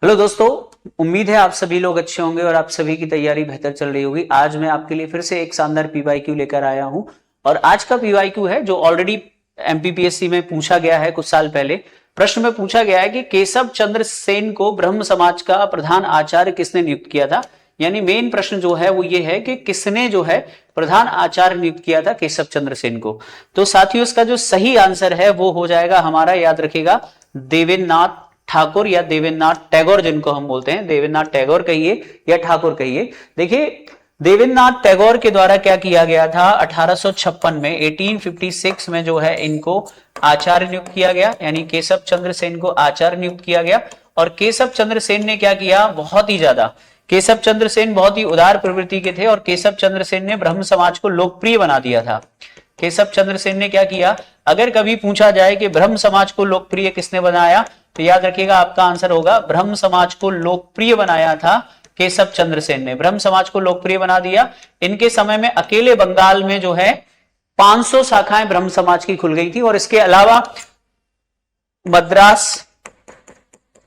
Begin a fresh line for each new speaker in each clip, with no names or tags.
Hello दोस्तों, उम्मीद है आप सभी लोग अच्छे होंगे और आप सभी की तैयारी बेहतर चल रही होगी। आज मैं आपके लिए फिर से एक शानदार पीवाईक्यू लेकर आया हूं और आज का पीवाईक्यू है जो ऑलरेडी एमपीपीएससी में पूछा गया है। कुछ साल पहले प्रश्न में पूछा गया है कि केशव चंद्र सेन को ब्रह्म समाज का प्रधान आचार्य किसने नियुक्त किया था। यानी मेन प्रश्न जो है वो ये है कि किसने जो है प्रधान आचार्य नियुक्त किया था केशव चंद्र सेन को। तो साथियों, इसका जो सही आंसर है वो हो जाएगा हमारा, याद रखिएगा, देवेंद्रनाथ ठाकुर या देवेंद्रनाथ टैगोर, जिनको हम बोलते हैं। देवेंद्रनाथ टैगोर कहिए या ठाकुर कहिए। देखिए, देवेंद्रनाथ टैगोर के द्वारा क्या किया गया था 1856 में, 1856 में जो है इनको आचार्य नियुक्त किया गया, यानी केशव चंद्र सेन को आचार्य नियुक्त किया गया। और केशव चंद्र सेन ने क्या किया, बहुत ही ज्यादा, केशव चंद्र सेन बहुत ही उदार प्रवृत्ति के थे और केशव चंद्र सेन ने ब्रह्म समाज को लोकप्रिय बना दिया था। केशव चंद्र सेन ने क्या किया, अगर कभी पूछा जाए कि ब्रह्म समाज को लोकप्रिय किसने बनाया, तो याद रखिएगा आपका आंसर होगा ब्रह्म समाज को लोकप्रिय बनाया था केशव चंद्र सेन ने। ब्रह्म समाज को लोकप्रिय बना दिया। इनके समय में अकेले बंगाल में जो है 500 शाखाएं ब्रह्म समाज की खुल गई थी और इसके अलावा मद्रास,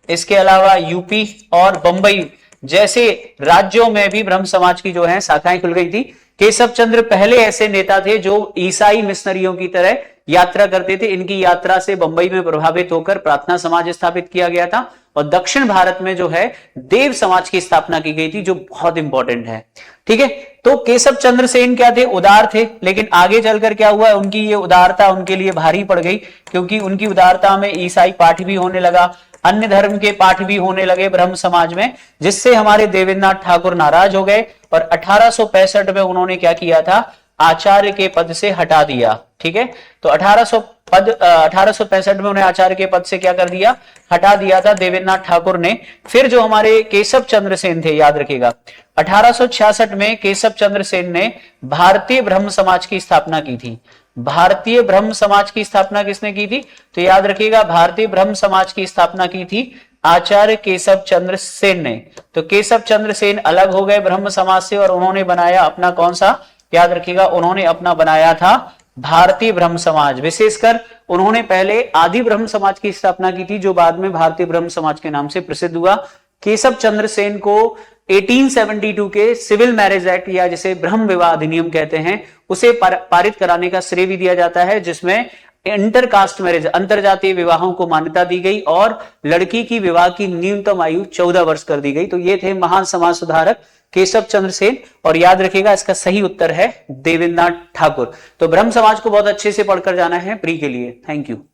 इसके अलावा यूपी और बंबई जैसे राज्यों में भी ब्रह्म समाज की जो है शाखाएं खुल गई थी। केशव चंद्र पहले ऐसे नेता थे जो ईसाई मिशनरियों की तरह यात्रा करते थे। इनकी यात्रा से बंबई में प्रभावित होकर प्रार्थना समाज स्थापित किया गया था और दक्षिण भारत में जो है देव समाज की स्थापना की गई थी, जो बहुत इंपॉर्टेंट है। ठीक है, तो केशव चंद्र सेन क्या थे, उदार थे, लेकिन आगे चलकर क्या हुआ, उनकी ये उदारता उनके लिए भारी पड़ गई, क्योंकि उनकी उदारता में ईसाई पाठ भी होने लगा, अन्य धर्म के पाठ भी होने लगे ब्रह्म समाज में, जिससे हमारे देवेंद्रनाथ ठाकुर नाराज हो गए और 1865 में उन्होंने क्या किया था, आचार्य के पद से हटा दिया। ठीक है, तो 1865 में उन्हें आचार्य के पद से क्या कर दिया, हटा दिया था देवेंद्रनाथ ठाकुर ने। फिर जो हमारे केशव चंद्र सेन थे, याद रखिएगा, 1866 में केशव चंद्र सेन ने भारतीय ब्रह्म समाज की स्थापना की थी। भारतीय ब्रह्म समाज की स्थापना किसने की थी, तो याद रखिएगा भारतीय ब्रह्म समाज की स्थापना की थी आचार्य केशव चंद्र सेन ने। तो केशव चंद्र सेन अलग हो गए ब्रह्म समाज से और उन्होंने बनाया अपना कौन सा, याद रखिएगा, उन्होंने अपना बनाया था भारतीय ब्रह्म समाज। विशेषकर उन्होंने पहले आदि ब्रह्म समाज की स्थापना की थी, जो बाद में भारतीय ब्रह्म समाज के नाम से प्रसिद्ध हुआ। केशव चंद्र सेन को 1872 के सिविल मैरिज एक्ट, या जिसे ब्रह्म विवाह अधिनियम कहते हैं, उसे पारित कराने का श्रेय भी दिया जाता है, जिसमें इंटरकास्ट मैरिज, अंतरजातीय विवाहों को मान्यता दी गई और लड़की की विवाह की न्यूनतम आयु 14 वर्ष कर दी गई। तो ये थे महान समाज सुधारक केशव चंद्र सेन, और याद रखिएगा इसका सही उत्तर है देवेंद्रनाथ ठाकुर। तो ब्रह्म समाज को बहुत अच्छे से पढ़कर जाना है प्री के लिए। Thank you.